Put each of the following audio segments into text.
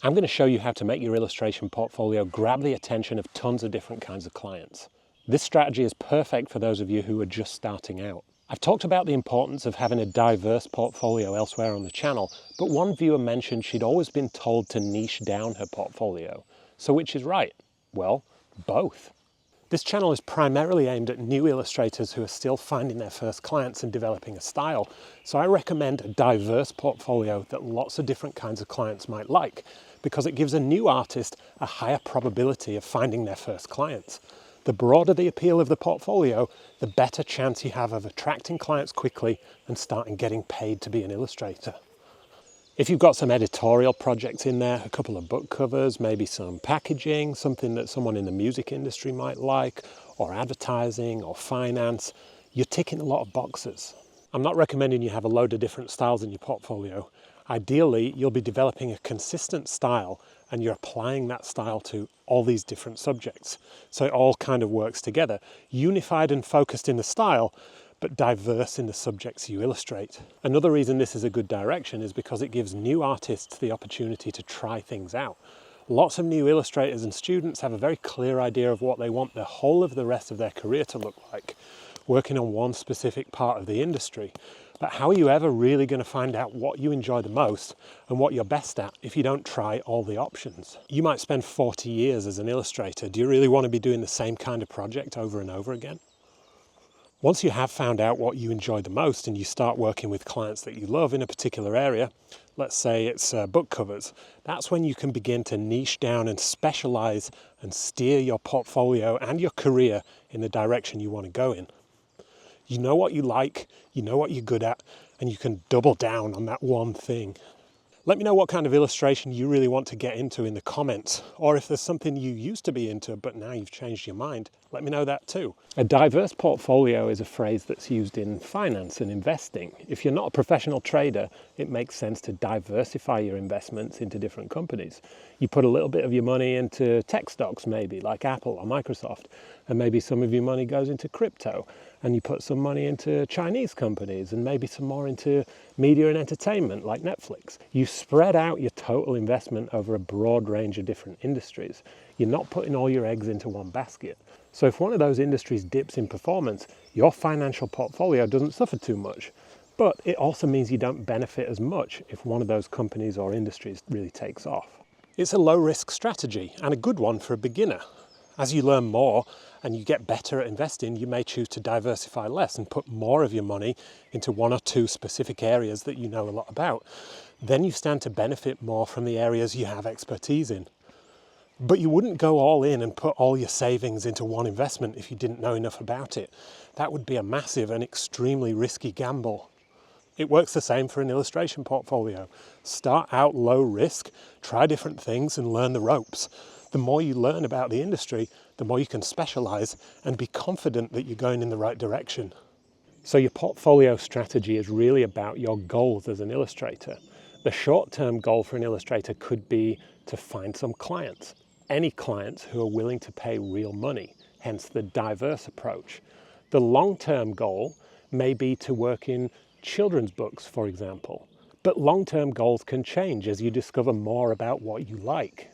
I'm going to show you how to make your illustration portfolio grab the attention of tons of different kinds of clients. This strategy is perfect for those of you who are just starting out. I've talked about the importance of having a diverse portfolio elsewhere on the channel, but one viewer mentioned she'd always been told to niche down her portfolio. So which is right? Well, both. This channel is primarily aimed at new illustrators who are still finding their first clients and developing a style. So I recommend a diverse portfolio that lots of different kinds of clients might like, because it gives a new artist a higher probability of finding their first clients. The broader the appeal of the portfolio, the better chance you have of attracting clients quickly and starting getting paid to be an illustrator. If you've got some editorial projects in there, a couple of book covers, maybe some packaging, something that someone in the music industry might like, or advertising or finance, you're ticking a lot of boxes. I'm not recommending you have a load of different styles in your portfolio. Ideally, you'll be developing a consistent style and you're applying that style to all these different subjects. So it all kind of works together, unified and focused in the style, but diverse in the subjects you illustrate. Another reason this is a good direction is because it gives new artists the opportunity to try things out. Lots of new illustrators and students have a very clear idea of what they want the whole of the rest of their career to look like, working on one specific part of the industry. But how are you ever really going to find out what you enjoy the most and what you're best at if you don't try all the options? You might spend 40 years as an illustrator. Do you really want to be doing the same kind of project over and over again? Once you have found out what you enjoy the most and you start working with clients that you love in a particular area, let's say it's book covers, that's when you can begin to niche down and specialize and steer your portfolio and your career in the direction you want to go in. You know what you like, you know what you're good at, and you can double down on that one thing. Let me know what kind of illustration you really want to get into in the comments, or if there's something you used to be into but now you've changed your mind, let me know that too. A diverse portfolio is a phrase that's used in finance and investing. If you're not a professional trader, it makes sense to diversify your investments into different companies. You put a little bit of your money into tech stocks maybe, like Apple or Microsoft, and maybe some of your money goes into crypto, and you put some money into Chinese companies and maybe some more into media and entertainment like Netflix. You spread out your total investment over a broad range of different industries. You're not putting all your eggs into one basket. So if one of those industries dips in performance, your financial portfolio doesn't suffer too much. But it also means you don't benefit as much if one of those companies or industries really takes off. It's a low-risk strategy and a good one for a beginner. As you learn more and you get better at investing, you may choose to diversify less and put more of your money into one or two specific areas that you know a lot about. Then you stand to benefit more from the areas you have expertise in. But you wouldn't go all in and put all your savings into one investment if you didn't know enough about it. That would be a massive and extremely risky gamble. It works the same for an illustration portfolio. Start out low risk, try different things and learn the ropes. The more you learn about the industry, the more you can specialize and be confident that you're going in the right direction. So your portfolio strategy is really about your goals as an illustrator. The short-term goal for an illustrator could be to find some clients. Any clients who are willing to pay real money, hence the diverse approach. The long-term goal may be to work in children's books, for example. But long-term goals can change as you discover more about what you like.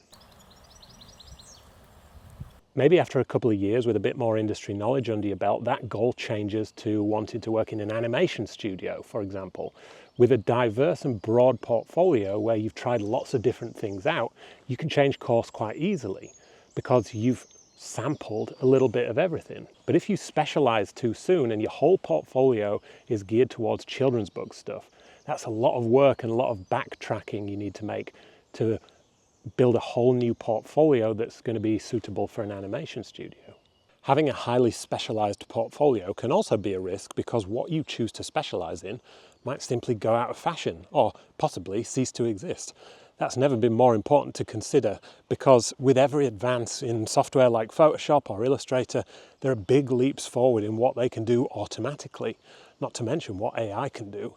Maybe after a couple of years with a bit more industry knowledge under your belt, that goal changes to wanting to work in an animation studio, for example. With a diverse and broad portfolio where you've tried lots of different things out, you can change course quite easily because you've sampled a little bit of everything. But if you specialize too soon and your whole portfolio is geared towards children's book stuff, that's a lot of work and a lot of backtracking you need to make to build a whole new portfolio that's going to be suitable for an animation studio. Having a highly specialized portfolio can also be a risk because what you choose to specialize in might simply go out of fashion or possibly cease to exist. That's never been more important to consider because with every advance in software like Photoshop or Illustrator, there are big leaps forward in what they can do automatically, not to mention what AI can do.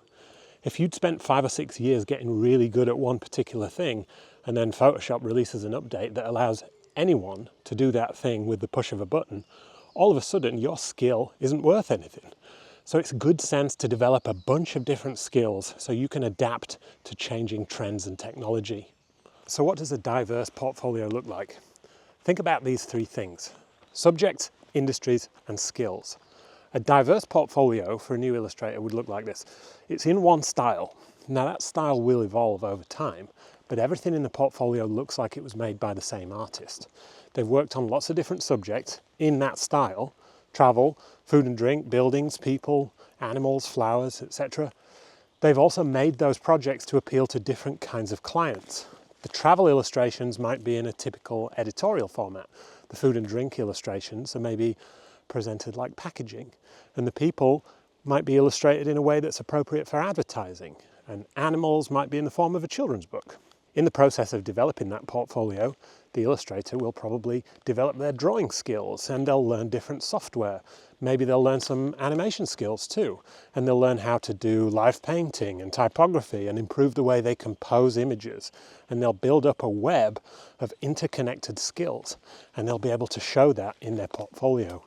If you'd spent 5 or 6 years getting really good at one particular thing, and then Photoshop releases an update that allows anyone to do that thing with the push of a button, all of a sudden your skill isn't worth anything. So it's good sense to develop a bunch of different skills so you can adapt to changing trends and technology. So what does a diverse portfolio look like? Think about these three things: subjects, industries, and skills. A diverse portfolio for a new illustrator would look like this. It's in one style. Now that style will evolve over time, but everything in the portfolio looks like it was made by the same artist. They've worked on lots of different subjects in that style: travel, food and drink, buildings, people, animals, flowers, etc. They've also made those projects to appeal to different kinds of clients. The travel illustrations might be in a typical editorial format. The food and drink illustrations are maybe presented like packaging. And the people might be illustrated in a way that's appropriate for advertising. And animals might be in the form of a children's book. In the process of developing that portfolio, the illustrator will probably develop their drawing skills, and they'll learn different software. Maybe they'll learn some animation skills too, and they'll learn how to do live painting and typography and improve the way they compose images. And they'll build up a web of interconnected skills, and they'll be able to show that in their portfolio.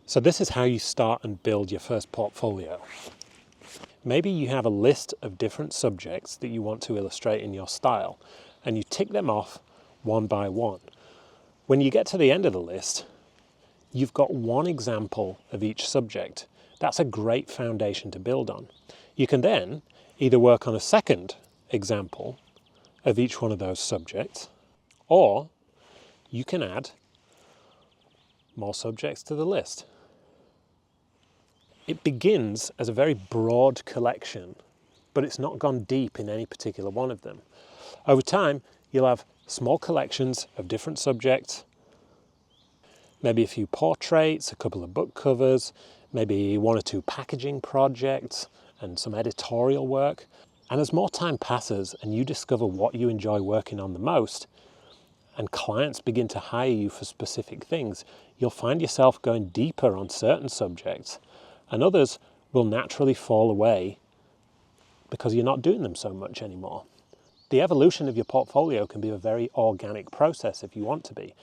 So this is how you start and build your first portfolio. Maybe you have a list of different subjects that you want to illustrate in your style, and you tick them off one by one. When you get to the end of the list, you've got one example of each subject. That's a great foundation to build on. You can then either work on a second example of each one of those subjects, or you can add more subjects to the list. It begins as a very broad collection, but it's not gone deep in any particular one of them. Over time, you'll have small collections of different subjects, maybe a few portraits, a couple of book covers, maybe one or two packaging projects, and some editorial work. And as more time passes and you discover what you enjoy working on the most, and clients begin to hire you for specific things, you'll find yourself going deeper on certain subjects, and others will naturally fall away because you're not doing them so much anymore. The evolution of your portfolio can be a very organic process if you want to be.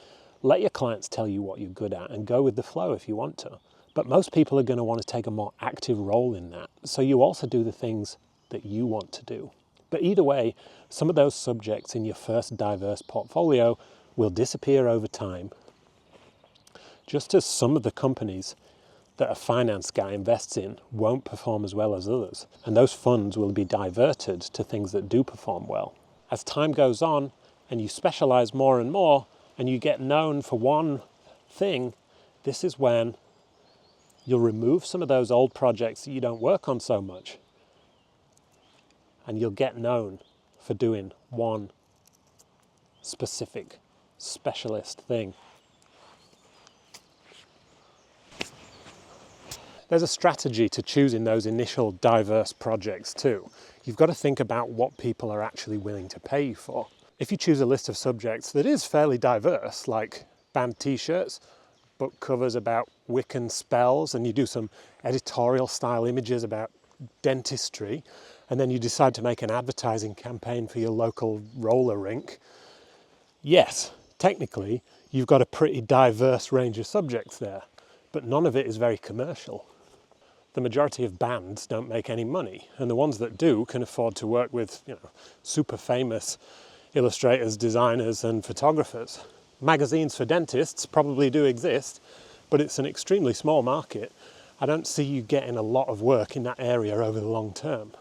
Let your clients tell you what you're good at and go with the flow if you want to. But most people are going to want to take a more active role in that, so you also do the things that you want to do. But either way, some of those subjects in your first diverse portfolio will disappear over time, just as some of the companies that a finance guy invests in won't perform as well as others, and those funds will be diverted to things that do perform well. As time goes on and you specialize more and more and you get known for one thing, this is when you'll remove some of those old projects that you don't work on so much, and you'll get known for doing one specific specialist thing. There's a strategy to choosing those initial diverse projects too. You've got to think about what people are actually willing to pay you for. If you choose a list of subjects that is fairly diverse, like band t-shirts, book covers about Wiccan spells, and you do some editorial style images about dentistry, and then you decide to make an advertising campaign for your local roller rink, yes, technically you've got a pretty diverse range of subjects there, but none of it is very commercial. The majority of bands don't make any money, and the ones that do can afford to work with, super famous illustrators, designers, and photographers. Magazines for dentists probably do exist, but it's an extremely small market. I don't see you getting a lot of work in that area over the long term.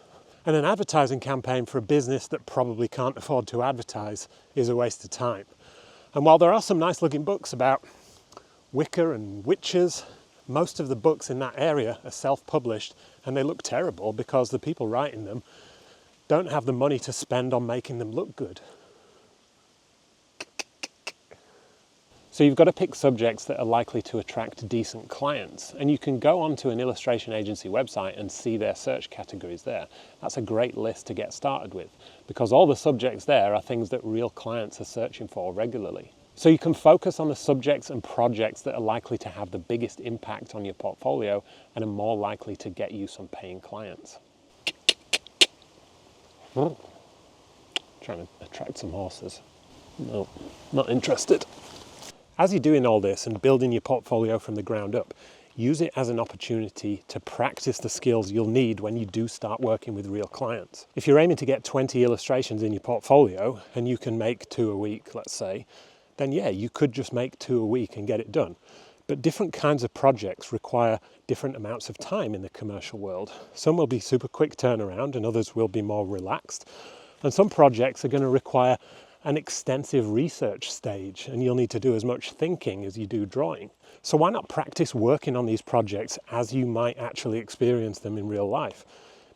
And an advertising campaign for a business that probably can't afford to advertise is a waste of time. And while there are some nice looking books about Wicca and witches, most of the books in that area are self-published, and they look terrible because the people writing them don't have the money to spend on making them look good. So you've got to pick subjects that are likely to attract decent clients, and you can go onto an illustration agency website and see their search categories there. That's a great list to get started with, because all the subjects there are things that real clients are searching for regularly. So you can focus on the subjects and projects that are likely to have the biggest impact on your portfolio and are more likely to get you some paying clients. Trying to attract some horses. No, not interested. As you're doing all this and building your portfolio from the ground up, use it as an opportunity to practice the skills you'll need when you do start working with real clients. If you're aiming to get 20 illustrations in your portfolio and you can make 2 a week, let's say, then yeah, you could just make 2 a week and get it done. But different kinds of projects require different amounts of time in the commercial world. Some will be super quick turnaround and others will be more relaxed. And some projects are going to require an extensive research stage, and you'll need to do as much thinking as you do drawing. So why not practice working on these projects as you might actually experience them in real life?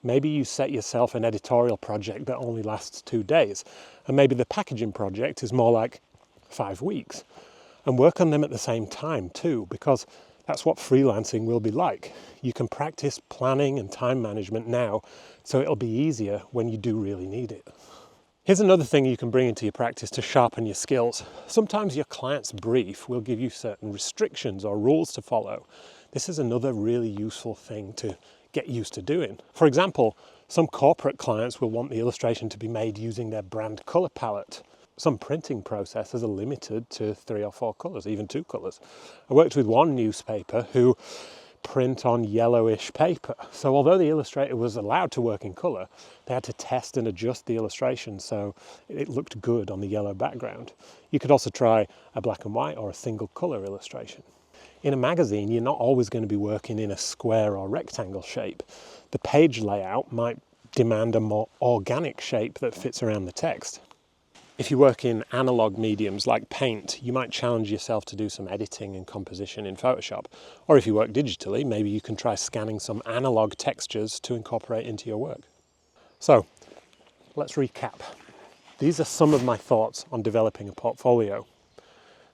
Maybe you set yourself an editorial project that only lasts 2 days, and maybe the packaging project is more like 5 weeks. And work on them at the same time too, because that's what freelancing will be like. You can practice planning and time management now, so it'll be easier when you do really need it. Here's another thing you can bring into your practice to sharpen your skills. Sometimes your client's brief will give you certain restrictions or rules to follow. This is another really useful thing to get used to doing. For example, some corporate clients will want the illustration to be made using their brand colour palette. Some printing processes are limited to 3 or 4 colours, even 2 colours. I worked with one newspaper who print on yellowish paper. So although the illustrator was allowed to work in colour, they had to test and adjust the illustration so it looked good on the yellow background. You could also try a black and white or a single colour illustration. In a magazine, you're not always going to be working in a square or rectangle shape. The page layout might demand a more organic shape that fits around the text. If you work in analog mediums like paint, you might challenge yourself to do some editing and composition in Photoshop. Or if you work digitally, maybe you can try scanning some analog textures to incorporate into your work. So, let's recap. These are some of my thoughts on developing a portfolio.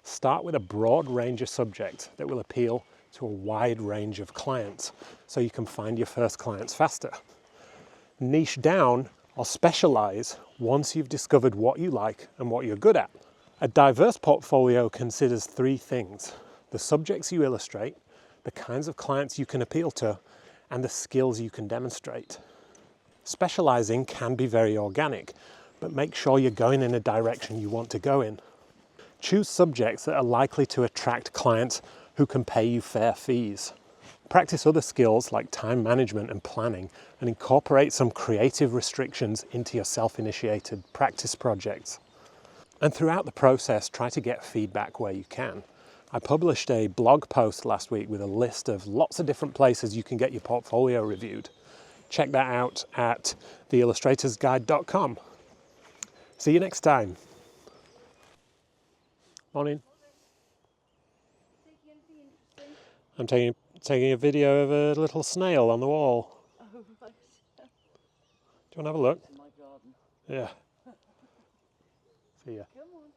Start with a broad range of subjects that will appeal to a wide range of clients, so you can find your first clients faster. Niche down or specialise once you've discovered what you like and what you're good at. A diverse portfolio considers 3 things: the subjects you illustrate, the kinds of clients you can appeal to, and the skills you can demonstrate. Specialising can be very organic, but make sure you're going in a direction you want to go in. Choose subjects that are likely to attract clients who can pay you fair fees. Practice other skills like time management and planning, and incorporate some creative restrictions into your self-initiated practice projects. And throughout the process, try to get feedback where you can. I published a blog post last week with a list of lots of different places you can get your portfolio reviewed. Check that out at theillustratorsguide.com. See you next time. Morning. I'm taking a video of a little snail on the wall. Oh, right. Do you want to have a look? In my garden. Yeah. See ya. Come on.